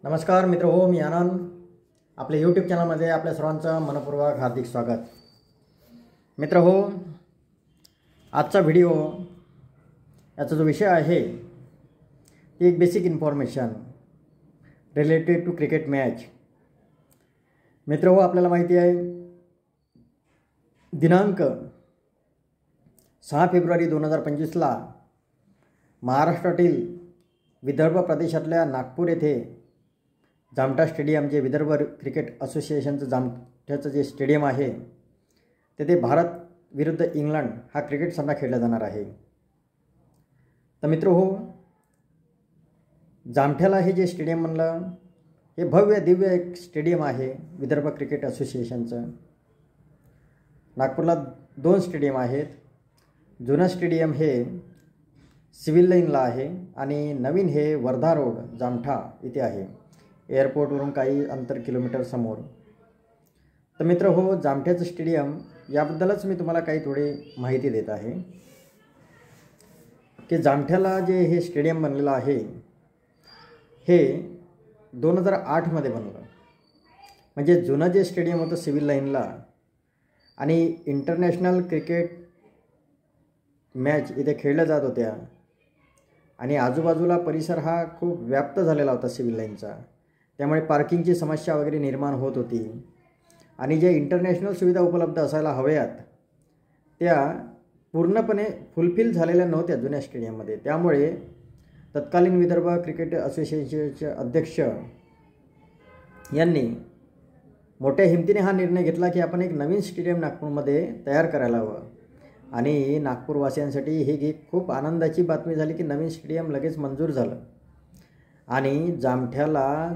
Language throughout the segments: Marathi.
नमस्कार मित्र हो, मी आनंद. आपल्या यूट्यूब चॅनलमध्ये आपल्या सर्वांचं मनपूर्वक हार्दिक स्वागत. मित्र हो, आजचा व्हिडिओ याचा जो विषय आहे ती एक basic information related to cricket match. मित्र हो, आपल्याला माहिती आहे दिनांक 6 फेब्रुवारी 2025ला महाराष्ट्रातील विदर्भ प्रदेशातल्या नागपूर येथे जामठा स्टेडियम, जे विदर्भ क्रिकेट असोसिएशनचं जामठ्याचं जे स्टेडियम आहे, तेथे भारत विरुद्ध इंग्लंड हा क्रिकेट सामना खेळला जाणार आहे. तर मित्र हो, जामठ्याला हे जे स्टेडियम म्हणलं, हे भव्य दिव्य एक स्टेडियम आहे विदर्भ क्रिकेट असोसिएशनचं. नागपूरला 2 स्टेडियम आहेत. जुनं स्टेडियम हे सिव्हिल लाईनला आहे आणि नवीन हे वर्धा रोड जामठा इथे आहे, एअरपोर्टवरून काही अंतर किलोमीटर समोर. तर मित्र हो, जामठ्याचं स्टेडियम याबद्दलच मी तुम्हाला काही थोडी माहिती देत आहे की जामठ्याला जे हे स्टेडियम बनलेलं आहे हे 2008मध्ये बनलं. म्हणजे जुनं जे स्टेडियम होतं सिव्हिल लाईनला आणि इंटरनॅशनल क्रिकेट मॅच इथे खेळल्या जात होत्या आणि आजूबाजूला परिसर हा खूप व्याप्त झालेला होता सिव्हिल लाईनचा, त्यामुळे पार्किंगची समस्या वगैरे निर्माण होत होती आणि ज्या इंटरनॅशनल सुविधा उपलब्ध असायला हव्यात त्या पूर्णपणे फुलफिल झालेल्या नव्हत्या जुन्या स्टेडियममध्ये. त्यामुळे तत्कालीन विदर्भ क्रिकेट असोसिएशनचे अध्यक्ष यांनी मोठ्या हिमतीने हा निर्णय घेतला की आपण एक नवीन स्टेडियम नागपूरमध्ये तयार करायला हवं. आणि नागपूरवासियांसाठी ही खूप आनंदाची बातमी झाली की नवीन स्टेडियम लगेच मंजूर झालं आणि जामठ्याला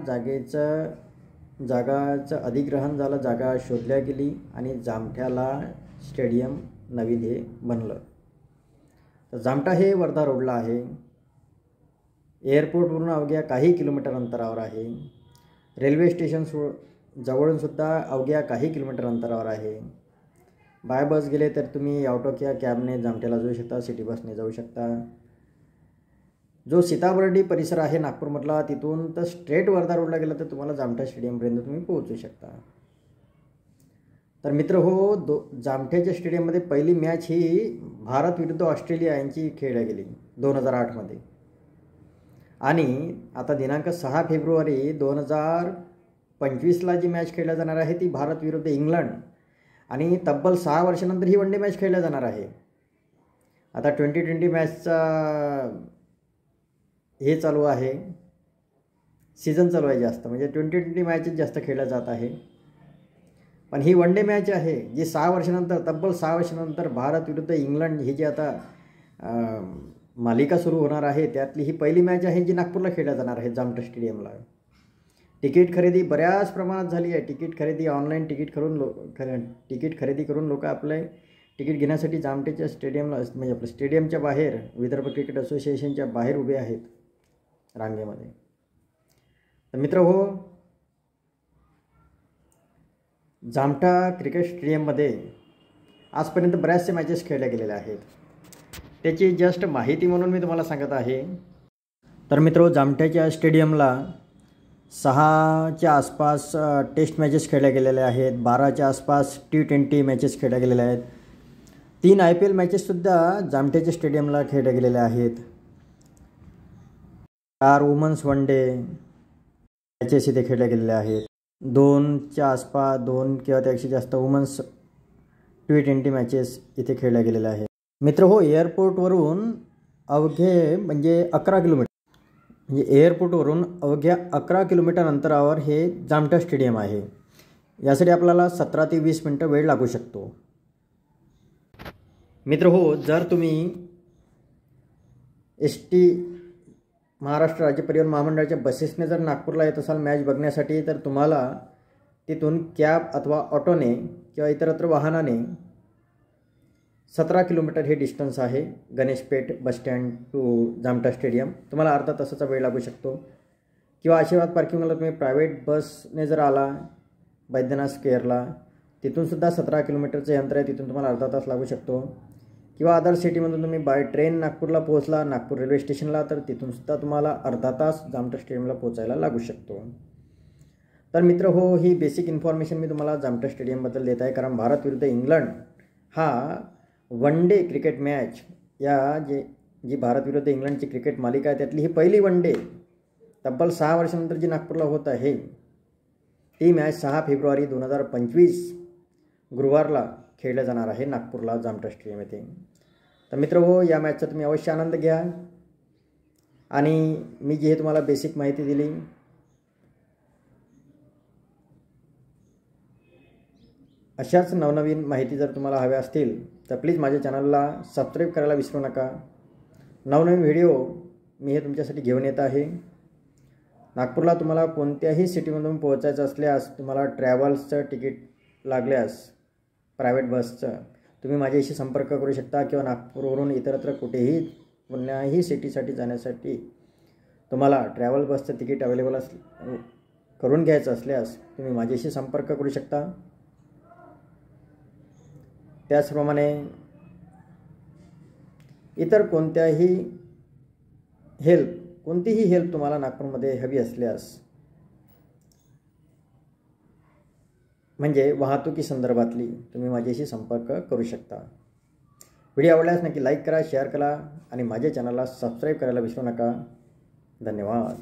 जागाचं अधिग्रहण झालं, जागा शोधल्या गेली आणि जामठ्याला स्टेडियम नवीन हे बनलं. तर जामठा हे वर्धा रोडला आहे, एअरपोर्टवरून अवघ्या काही किलोमीटर अंतरावर आहे, रेल्वे स्टेशन जवळूनसुद्धा अवघ्या काही किलोमीटर अंतरावर आहे. बाय बस गेले तर तुम्ही ऑटो किंवा कॅबने जामठ्याला जाऊ शकता, सिटी बसने जाऊ शकता. जो सीताबर्डी परिसर आहे नागपूरमधला, तिथून तर स्ट्रेट वर्धा रोडला गेलं तर तुम्हाला जामठा स्टेडियमपर्यंत तुम्ही पोहोचू शकता. तर मित्र हो, जामठ्याच्या स्टेडियममध्ये पहिली मॅच ही भारत विरुद्ध ऑस्ट्रेलिया यांची खेळली गेली 2008मध्ये. आणि आता दिनांक 6 फेब्रुवारी 2025ला जी मॅच खेळल्या जाणार आहे ती भारत विरुद्ध इंग्लंड आणि तब्बल 6 वर्षानंतर ही वनडे मॅच खेळल्या जाणार आहे. आता 2020 मॅचचा हे चालू आहे, सीझन चालू आहे जास्त, म्हणजे 2020 मॅचेस जास्त खेळल्या जात आहे. पण ही वनडे मॅच आहे जी 6 वर्षानंतर, तब्बल 6 वर्षानंतर भारत विरुद्ध इंग्लंड ही जी आता मालिका सुरू होणार आहे त्यातली ही पहिली मॅच आहे जी नागपूरला खेळल्या जाणार आहे जामठा स्टेडियमला. तिकीट खरेदी बऱ्याच प्रमाणात झाली आहे. तिकीट खरेदी ऑनलाईन तिकीट खरेदी करून लोक आपले तिकीट घेण्यासाठी जामठ्याच्या स्टेडियमला, म्हणजे आपल्या स्टेडियमच्या बाहेर, विदर्भ क्रिकेट असोसिएशनच्या बाहेर उभे आहेत रांगेमध्ये. तर मित्र हो, जामठा क्रिकेट स्टेडियममध्ये आजपर्यंत बऱ्याचशा मॅचेस खेळल्या गेलेल्या आहेत. त्याची जस्ट माहिती म्हणून मी तुम्हाला सांगत आहे. तर मित्र, जामठ्याच्या स्टेडियमला 6च्या आसपास टेस्ट मॅचेस खेळल्या गेलेल्या आहेत, 12च्या आसपास T20 मॅचेस खेळल्या गेलेल्या आहेत, 3 IPL मॅचेससुद्धा जामठ्याच्या स्टेडियमला खेळल्या गेलेल्या आहेत, 4 वुमन्स वन डे मॅचेस इथे खेळल्या गेलेल्या आहेत, 2च्या आसपास 2 किंवा त्यापेक्षा जास्त वुमन्स T20 मॅचेस इथे खेळल्या गेलेल्या आहेत. मित्र हो, एअरपोर्टवरून अवघे म्हणजे 11 किलोमीटर, म्हणजे एअरपोर्टवरून अवघ्या 11 किलोमीटर अंतरावर हे जामठा स्टेडियम आहे. यासाठी आपल्याला 17 ते 20 मिनटं वेळ लागू शकतो. मित्र हो, जर तुम्ही ST महाराष्ट्र राज्य परिवहन महामंडळाच्या बसेसने जर नागपूरला येत असाल मॅच बघण्यासाठी, तर तुम्हाला तिथून कॅब अथवा ऑटोने किंवा इतरत्र वाहनाने 17 किलोमीटर हे डिस्टन्स आहे Ganeshpeth bus stand to Jamtha stadium. तुम्हाला अर्धा तासाचा वेळ लागू शकतो. किंवा आशीर्वाद पार्किंगला तुम्ही प्रायव्हेट बसने जर आला बैद्यनाथ स्क्वेअरला, तिथूनसुद्धा 17 किलोमीटरचं अंतर आहे, तिथून तुम्हाला अर्धा तास लागू शकतो. किंवा अदर सिटीमधून तुम्ही बाय ट्रेन नागपूरला पोहोचला, नागपूर रेल्वे स्टेशनला, तर तिथूनसुद्धा तुम्हाला अर्धा तास जामठा स्टेडियमला पोहोचायला लागू शकतो. तर मित्र हो, ही बेसिक इन्फॉर्मेशन मी तुम्हाला जामठा स्टेडियमबद्दल देत आहे, कारण भारत विरुद्ध इंग्लंड हा वन डे क्रिकेट मॅच या जी भारत विरुद्ध इंग्लंडची क्रिकेट मालिका आहे त्यातली ही पहिली वन डे तब्बल 6 वर्षानंतर जी नागपूरला होत आहे, ती मॅच 6 फेब्रुवारी 2025 गुरुवारला खेळल्या जाणार आहे नागपूरला जामठा स्टेडियम येथे. तर मित्र हो, या मॅचचा तुम्ही अवश्य आनंद घ्या. आणि मी जी हे तुम्हाला बेसिक माहिती दिली, अशाच नवनवीन माहिती जर तुम्हाला हव्या असतील तर प्लीज माझ्या चॅनलला सबस्क्राईब करायला विसरू नका. नवनवीन व्हिडिओ मी हे तुमच्यासाठी घेऊन येत आहे. नागपूरला तुम्हाला कोणत्याही सिटीमधून पोहोचायचं असल्यास, तुम्हाला ट्रॅव्हल्सचं तिकीट लागल्यास प्रायव्हेट बसचं, तुम्ही माझ्याशी संपर्क करू शकता. किंवा नागपूरवरून इतरत्र कुठेही कोणत्याही सिटीसाठी जाण्यासाठी तुम्हाला ट्रॅव्हल बसचं तिकीट अवेलेबल करून घ्यायचं असल्यास तुम्ही माझ्याशी संपर्क करू शकता. त्याचप्रमाणे इतर कोणतीही हेल्प तुम्हाला नागपूरमध्ये हवी असल्यास, म्हणजे वाहतुकी संदर्भातली, तुम्ही माझ्याशी संपर्क करू शकता. व्हिडिओ आवडल्यास नक्की लाईक करा, शेअर करा आणि माझ्या चॅनलला सबस्क्राईब करायला विसरू नका. धन्यवाद.